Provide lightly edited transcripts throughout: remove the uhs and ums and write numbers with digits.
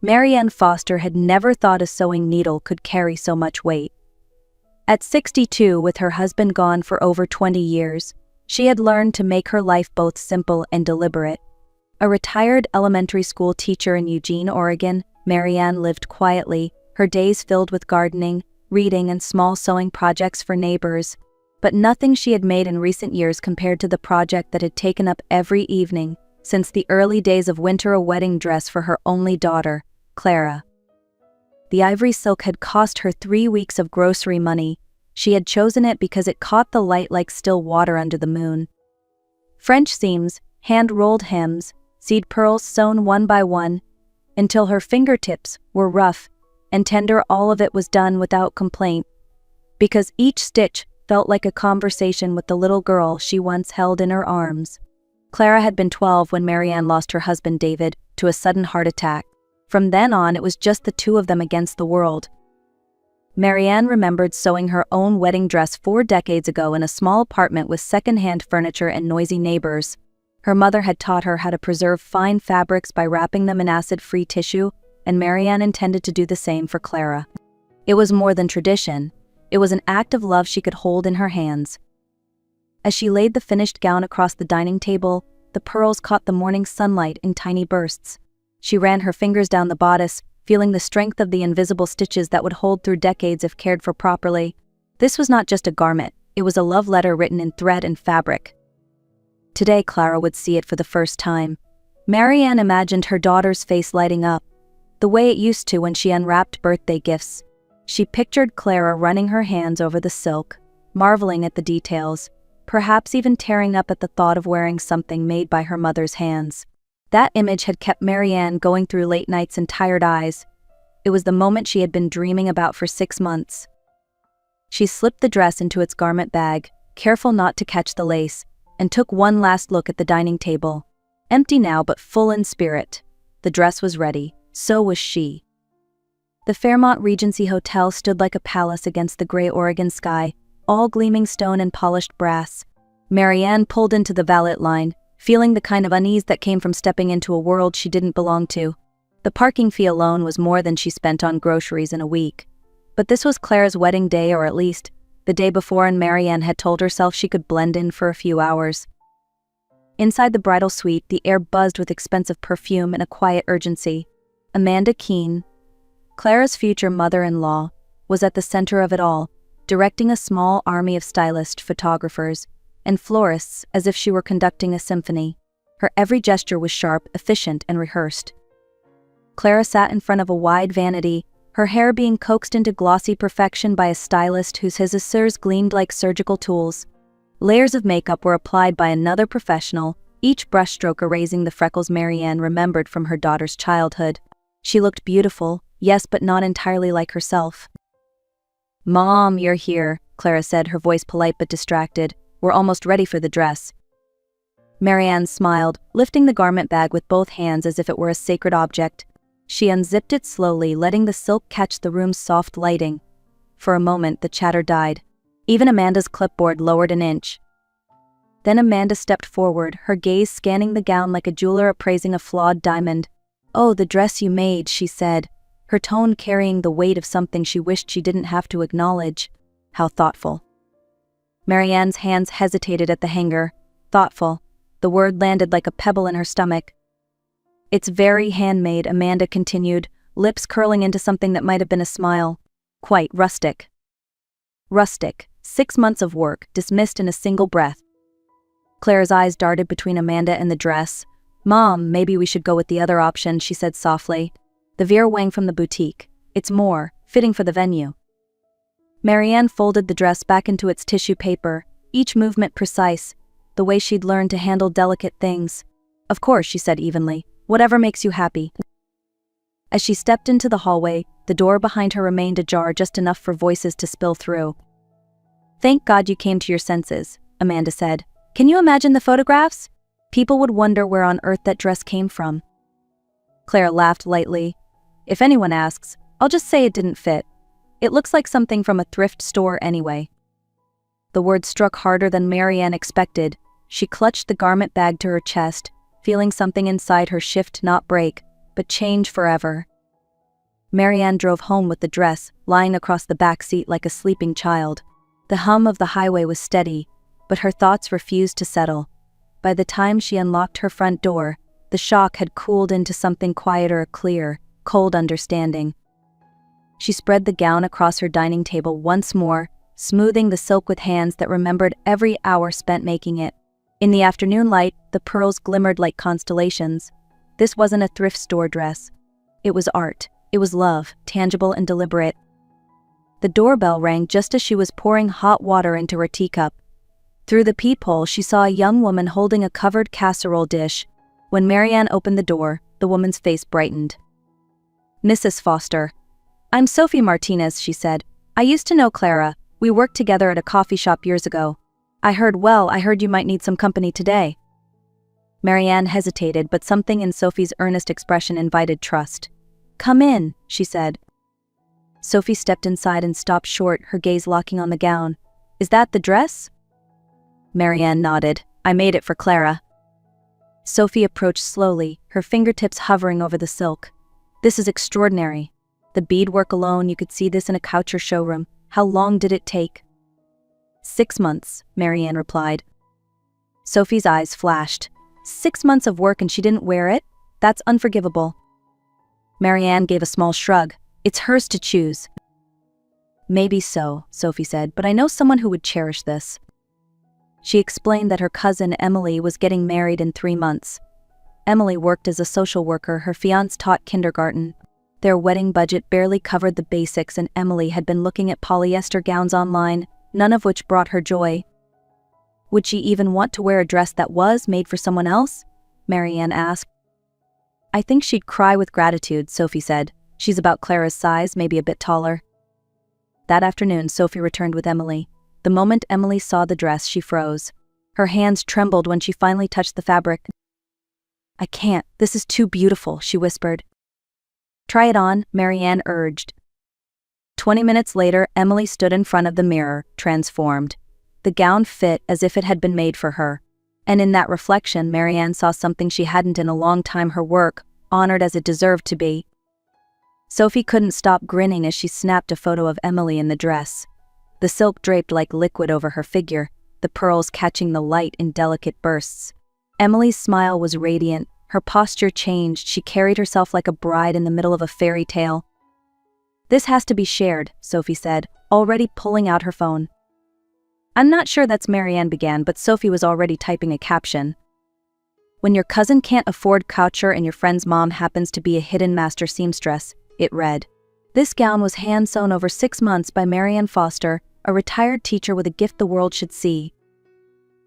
Marianne Foster had never thought a sewing needle could carry so much weight. At 62, with her husband gone for over 20 years, she had learned to make her life both simple and deliberate. A retired elementary school teacher in Eugene, Oregon, Marianne lived quietly, her days filled with gardening, reading, and small sewing projects for neighbors. But nothing she had made in recent years compared to the project that had taken up every evening since the early days of winter: a wedding dress for her only daughter, Clara. The ivory silk had cost her 3 weeks of grocery money. She had chosen it because it caught the light like still water under the moon. French seams, hand-rolled hems, seed pearls sewn one by one, until her fingertips were rough and tender. All of it was done without complaint, because each stitch felt like a conversation with the little girl she once held in her arms. Clara had been 12 when Marianne lost her husband David to a sudden heart attack. From then on, it was just the two of them against the world. Marianne remembered sewing her own wedding dress 4 decades ago in a small apartment with second-hand furniture and noisy neighbors. Her mother had taught her how to preserve fine fabrics by wrapping them in acid-free tissue, and Marianne intended to do the same for Clara. It was more than tradition. It was an act of love she could hold in her hands. As she laid the finished gown across the dining table, the pearls caught the morning sunlight in tiny bursts. She ran her fingers down the bodice, feeling the strength of the invisible stitches that would hold through decades if cared for properly. This was not just a garment, it was a love letter written in thread and fabric. Today Clara would see it for the first time. Marianne imagined her daughter's face lighting up, the way it used to when she unwrapped birthday gifts. She pictured Clara running her hands over the silk, marveling at the details, perhaps even tearing up at the thought of wearing something made by her mother's hands. That image had kept Marianne going through late nights and tired eyes. It was the moment she had been dreaming about for 6 months. She slipped the dress into its garment bag, careful not to catch the lace, and took one last look at the dining table. Empty now but full in spirit. The dress was ready, so was she. The Fairmont Regency Hotel stood like a palace against the gray Oregon sky, all gleaming stone and polished brass. Marianne pulled into the valet line, feeling the kind of unease that came from stepping into a world she didn't belong to. The parking fee alone was more than she spent on groceries in a week. But this was Clara's wedding day, or at least the day before, and Marianne had told herself she could blend in for a few hours. Inside the bridal suite, the air buzzed with expensive perfume and a quiet urgency. Amanda Keene, Clara's future mother-in-law, was at the center of it all, directing a small army of stylists, photographers, and florists as if she were conducting a symphony. Her every gesture was sharp, efficient, and rehearsed. Clara sat in front of a wide vanity, her hair being coaxed into glossy perfection by a stylist whose scissors gleamed like surgical tools. Layers of makeup were applied by another professional, each brushstroke erasing the freckles Marianne remembered from her daughter's childhood. She looked beautiful, yes, but not entirely like herself. "Mom, you're here," Clara said, her voice polite but distracted. "We're almost ready for the dress." Marianne smiled, lifting the garment bag with both hands as if it were a sacred object. She unzipped it slowly, letting the silk catch the room's soft lighting. For a moment, the chatter died. Even Amanda's clipboard lowered an inch. Then Amanda stepped forward, her gaze scanning the gown like a jeweler appraising a flawed diamond. "Oh, the dress you made," she said, her tone carrying the weight of something she wished she didn't have to acknowledge. "How thoughtful." Marianne's hands hesitated at the hanger. Thoughtful. The word landed like a pebble in her stomach. "It's very handmade," Amanda continued, lips curling into something that might have been a smile. "Quite rustic." Rustic. 6 months of work, dismissed in a single breath. Clara's eyes darted between Amanda and the dress. "Mom, maybe we should go with the other option," she said softly. "The Vera Wang from the boutique. It's more fitting for the venue." Marianne folded the dress back into its tissue paper, each movement precise, the way she'd learned to handle delicate things. "Of course," she said evenly, "whatever makes you happy." As she stepped into the hallway, the door behind her remained ajar, just enough for voices to spill through. "Thank God you came to your senses," Amanda said. "Can you imagine the photographs? People would wonder where on earth that dress came from." Clara laughed lightly. "If anyone asks, I'll just say it didn't fit. It looks like something from a thrift store anyway." The word struck harder than Marianne expected. She clutched the garment bag to her chest, feeling something inside her shift, not break, but change forever. Marianne drove home with the dress, lying across the back seat like a sleeping child. The hum of the highway was steady, but her thoughts refused to settle. By the time she unlocked her front door, the shock had cooled into something quieter, clear, cold understanding. She spread the gown across her dining table once more, smoothing the silk with hands that remembered every hour spent making it. In the afternoon light, the pearls glimmered like constellations. This wasn't a thrift store dress. It was art. It was love, tangible and deliberate. The doorbell rang just as she was pouring hot water into her teacup. Through the peephole, she saw a young woman holding a covered casserole dish. When Marianne opened the door, the woman's face brightened. "Mrs. Foster." "I'm Sophie Martinez," she said. "I used to know Clara. We worked together at a coffee shop years ago. I heard you might need some company today." Marianne hesitated, but something in Sophie's earnest expression invited trust. "Come in," she said. Sophie stepped inside and stopped short, her gaze locking on the gown. "Is that the dress?" Marianne nodded. "I made it for Clara." Sophie approached slowly, her fingertips hovering over the silk. "This is extraordinary. The beadwork alone, you could see this in a couture showroom. How long did it take?" 6 months, Marianne replied. Sophie's eyes flashed. 6 months of work and she didn't wear it? That's unforgivable. Marianne gave a small shrug. "It's hers to choose." "Maybe so," Sophie said, "but I know someone who would cherish this." She explained that her cousin Emily was getting married in 3 months. Emily worked as a social worker, her fiancé taught kindergarten. Their wedding budget barely covered the basics, and Emily had been looking at polyester gowns online, none of which brought her joy. Would she even want to wear a dress that was made for someone else? Marianne asked. "I think she'd cry with gratitude," Sophie said. "She's about Clara's size, maybe a bit taller." That afternoon, Sophie returned with Emily. The moment Emily saw the dress, she froze. Her hands trembled when she finally touched the fabric. "I can't, this is too beautiful," she whispered. "Try it on," Marianne urged. 20 minutes later, Emily stood in front of the mirror, transformed. The gown fit as if it had been made for her. And in that reflection, Marianne saw something she hadn't in a long time: her work, honored as it deserved to be. Sophie couldn't stop grinning as she snapped a photo of Emily in the dress. The silk draped like liquid over her figure, the pearls catching the light in delicate bursts. Emily's smile was radiant, her posture changed, she carried herself like a bride in the middle of a fairy tale. "This has to be shared," Sophie said, already pulling out her phone. "I'm not sure that's," Marianne began, but Sophie was already typing a caption. "When your cousin can't afford couture and your friend's mom happens to be a hidden master seamstress," it read. This gown was hand-sewn over 6 months by Marianne Foster, a retired teacher with a gift the world should see.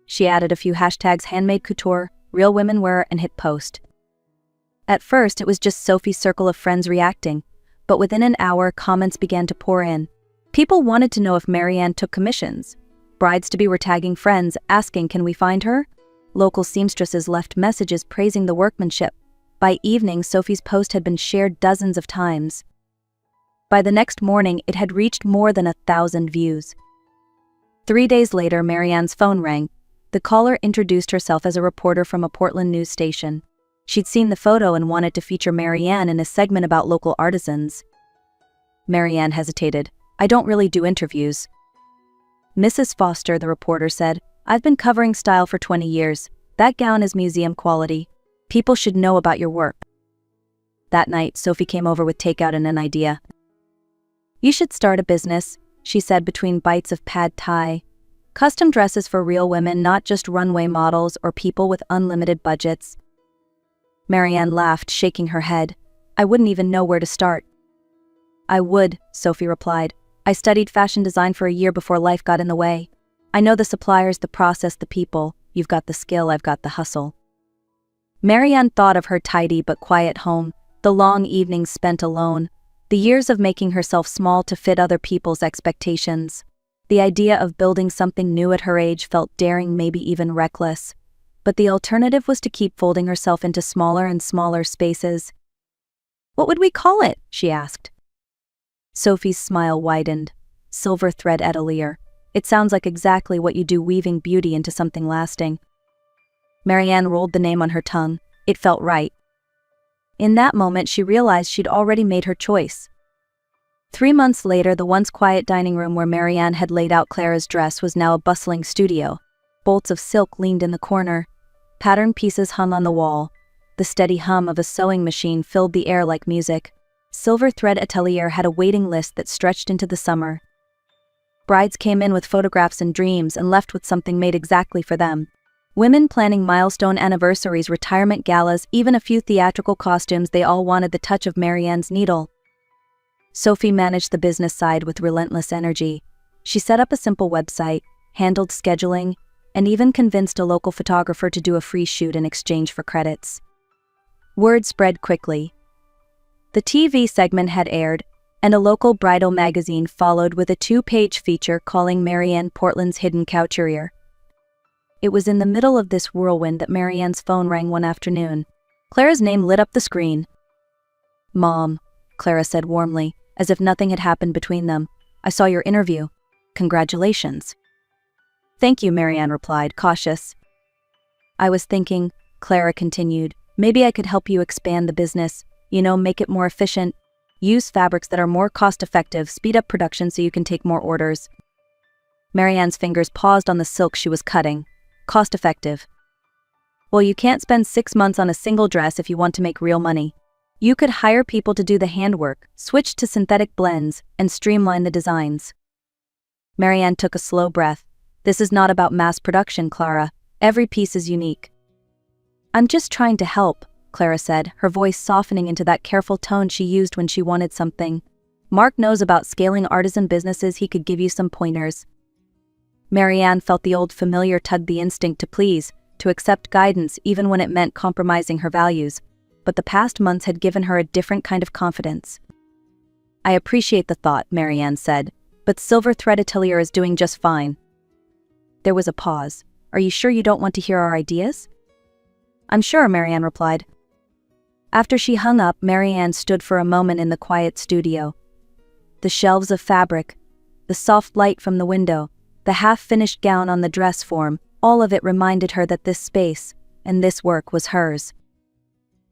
She added a few hashtags: handmade couture, real women wear, and hit post. At first, it was just Sophie's circle of friends reacting, but within an hour, comments began to pour in. People wanted to know if Marianne took commissions. Brides-to-be were tagging friends, asking, "Can we find her?" Local seamstresses left messages praising the workmanship. By evening, Sophie's post had been shared dozens of times. By the next morning, it had reached more than 1,000 views. 3 days later, Marianne's phone rang. The caller introduced herself as a reporter from a Portland news station. She'd seen the photo and wanted to feature Marianne in a segment about local artisans. Marianne hesitated. "I don't really do interviews." "Mrs. Foster," the reporter said, "I've been covering style for 20 years. That gown is museum quality. People should know about your work." That night, Sophie came over with takeout and an idea. "You should start a business," she said between bites of pad thai. "Custom dresses for real women, not just runway models or people with unlimited budgets." Marianne laughed, shaking her head. "I wouldn't even know where to start." "I would," Sophie replied. "I studied fashion design for a year before life got in the way. I know the suppliers, the process, the people. You've got the skill, I've got the hustle." Marianne thought of her tidy but quiet home, the long evenings spent alone, the years of making herself small to fit other people's expectations. The idea of building something new at her age felt daring, maybe even reckless. But the alternative was to keep folding herself into smaller and smaller spaces. "What would we call it?" she asked. Sophie's smile widened. "Silver thread atelier. It sounds like exactly what you do, weaving beauty into something lasting." Marianne rolled the name on her tongue. It felt right. In that moment, she realized she'd already made her choice. 3 months later, the once quiet dining room where Marianne had laid out Clara's dress was now a bustling studio. Bolts of silk leaned in the corner. Patterned pieces hung on the wall. The steady hum of a sewing machine filled the air like music. Silver Thread Atelier had a waiting list that stretched into the summer. Brides came in with photographs and dreams and left with something made exactly for them. Women planning milestone anniversaries, retirement galas, even a few theatrical costumes, they all wanted the touch of Marianne's needle. Sophie managed the business side with relentless energy. She set up a simple website, handled scheduling, and even convinced a local photographer to do a free shoot in exchange for credits. Word spread quickly. The TV segment had aired, and a local bridal magazine followed with a 2-page feature calling Marianne Portland's hidden couturier. It was in the middle of this whirlwind that Marianne's phone rang one afternoon. Clara's name lit up the screen. "Mom," Clara said warmly, as if nothing had happened between them. "I saw your interview. Congratulations." "Thank you," Marianne replied, cautious. "I was thinking," Clara continued, "maybe I could help you expand the business, make it more efficient. Use fabrics that are more cost-effective, speed up production so you can take more orders." Marianne's fingers paused on the silk she was cutting. Cost-effective. Well, you can't spend 6 months on a single dress if you want to make real money. You could hire people to do the handwork, switch to synthetic blends, and streamline the designs. Marianne took a slow breath. "This is not about mass production, Clara. Every piece is unique." "I'm just trying to help," Clara said, her voice softening into that careful tone she used when she wanted something. "Mark knows about scaling artisan businesses. He could give you some pointers." Marianne felt the old familiar tug, the instinct to please, to accept guidance even when it meant compromising her values. But the past months had given her a different kind of confidence. "I appreciate the thought," Marianne said, "but Silver Thread Atelier is doing just fine." There was a pause. "Are you sure you don't want to hear our ideas?" "I'm sure," Marianne replied. After she hung up, Marianne stood for a moment in the quiet studio. The shelves of fabric, the soft light from the window, the half-finished gown on the dress form, all of it reminded her that this space and this work was hers.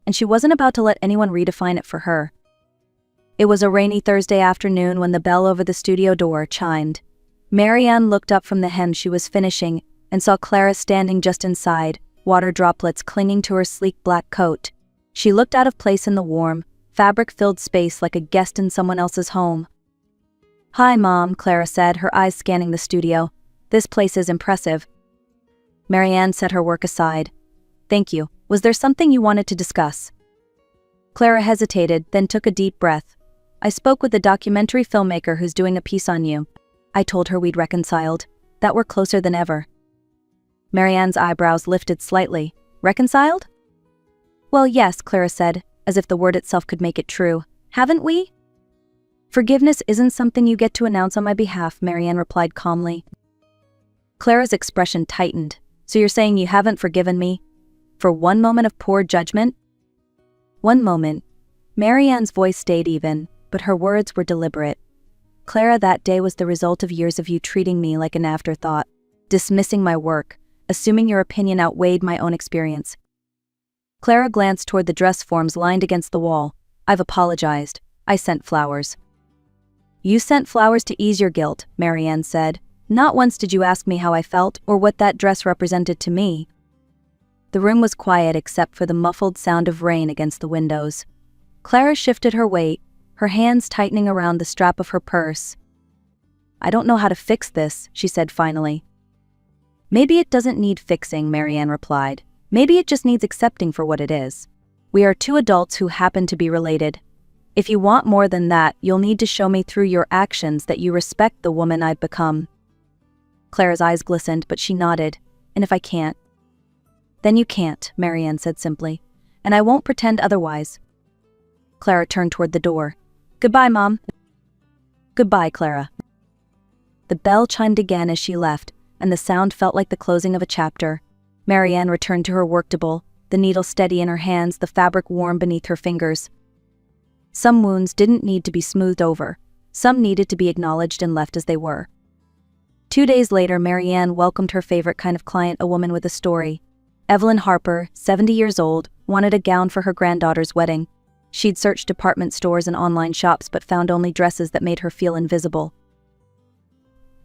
And she wasn't about to let anyone redefine it for her. It was a rainy Thursday afternoon when the bell over the studio door chimed. Marianne looked up from the hem she was finishing and saw Clara standing just inside, water droplets clinging to her sleek black coat. She looked out of place in the warm, fabric-filled space like a guest in someone else's home. "Hi, Mom," Clara said, her eyes scanning the studio. "This place is impressive." Marianne set her work aside. "Thank you. Was there something you wanted to discuss?" Clara hesitated, then took a deep breath. "I spoke with a documentary filmmaker who's doing a piece on you." I told her we'd reconciled, that we're closer than ever. Marianne's eyebrows lifted slightly. "Reconciled?" "Well, yes," Clara said, as if the word itself could make it true. "Haven't we?" "Forgiveness isn't something you get to announce on my behalf," Marianne replied calmly. Clara's expression tightened. "So you're saying you haven't forgiven me? For one moment of poor judgment?" "One moment." Marianne's voice stayed even, but her words were deliberate. "Clara, that day was the result of years of you treating me like an afterthought, dismissing my work, assuming your opinion outweighed my own experience." Clara glanced toward the dress forms lined against the wall. "I've apologized. I sent flowers." "You sent flowers to ease your guilt," Marianne said. "Not once did you ask me how I felt or what that dress represented to me." The room was quiet except for the muffled sound of rain against the windows. Clara shifted her weight, her hands tightening around the strap of her purse. "I don't know how to fix this," she said finally. "Maybe it doesn't need fixing," Marianne replied. "Maybe it just needs accepting for what it is. We are two adults who happen to be related. If you want more than that, you'll need to show me through your actions that you respect the woman I've become." Clara's eyes glistened, but she nodded. "And if I can't?" "Then you can't," Marianne said simply. "And I won't pretend otherwise." Clara turned toward the door. "Goodbye, Mom." "Goodbye, Clara." The bell chimed again as she left, and the sound felt like the closing of a chapter. Marianne returned to her work table, the needle steady in her hands, the fabric warm beneath her fingers. Some wounds didn't need to be smoothed over. Some needed to be acknowledged and left as they were. 2 days later, Marianne welcomed her favorite kind of client, a woman with a story. Evelyn Harper, 70 years old, wanted a gown for her granddaughter's wedding. She'd searched department stores and online shops but found only dresses that made her feel invisible.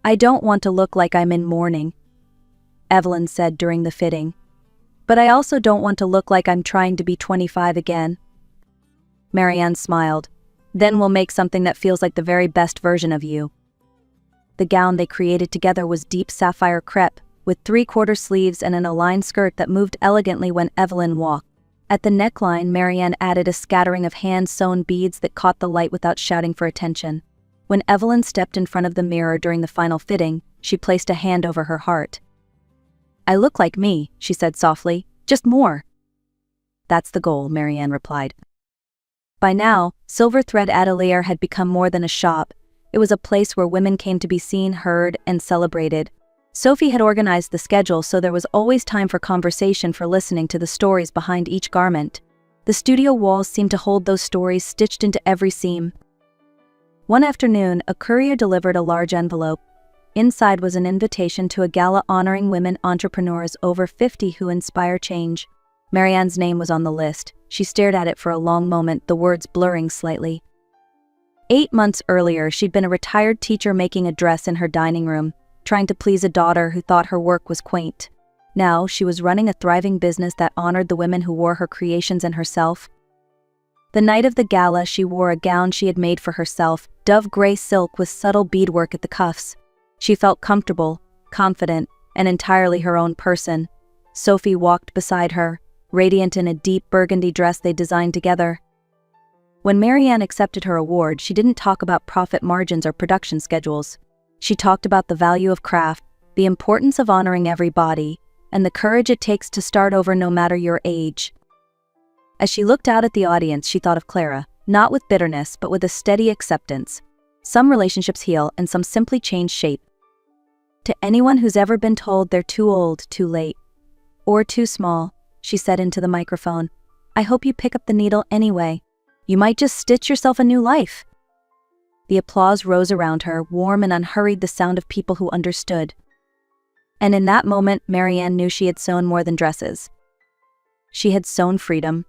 "I don't want to look like I'm in mourning," Evelyn said during the fitting. "But I also don't want to look like I'm trying to be 25 again." Marianne smiled. "Then we'll make something that feels like the very best version of you." The gown they created together was deep sapphire crepe, with 3/4 sleeves and an aligned skirt that moved elegantly when Evelyn walked. At the neckline, Marianne added a scattering of hand-sewn beads that caught the light without shouting for attention. When Evelyn stepped in front of the mirror during the final fitting, she placed a hand over her heart. "I look like me," she said softly, "just more." "That's the goal," Marianne replied. By now, Silver Thread Atelier had become more than a shop. It was a place where women came to be seen, heard, and celebrated. Sophie had organized the schedule so there was always time for conversation, for listening to the stories behind each garment. The studio walls seemed to hold those stories stitched into every seam. One afternoon, a courier delivered a large envelope. Inside was an invitation to a gala honoring women entrepreneurs over 50 who inspire change. Marianne's name was on the list. She stared at it for a long moment, the words blurring slightly. 8 months earlier, she'd been a retired teacher making a dress in her dining room, trying to please a daughter who thought her work was quaint. Now, she was running a thriving business that honored the women who wore her creations and herself. The night of the gala, she wore a gown she had made for herself, dove gray silk with subtle beadwork at the cuffs. She felt comfortable, confident, and entirely her own person. Sophie walked beside her, radiant in a deep burgundy dress they designed together. When Marianne accepted her award, she didn't talk about profit margins or production schedules. She talked about the value of craft, the importance of honoring every body, and the courage it takes to start over no matter your age. As she looked out at the audience, she thought of Clara, not with bitterness, but with a steady acceptance. Some relationships heal and some simply change shape. To anyone who's ever been told they're too old, too late, or too small, she said into the microphone, "I hope you pick up the needle anyway. You might just stitch yourself a new life." The applause rose around her, warm and unhurried, the sound of people who understood. And in that moment, Marianne knew she had sewn more than dresses. She had sewn freedom.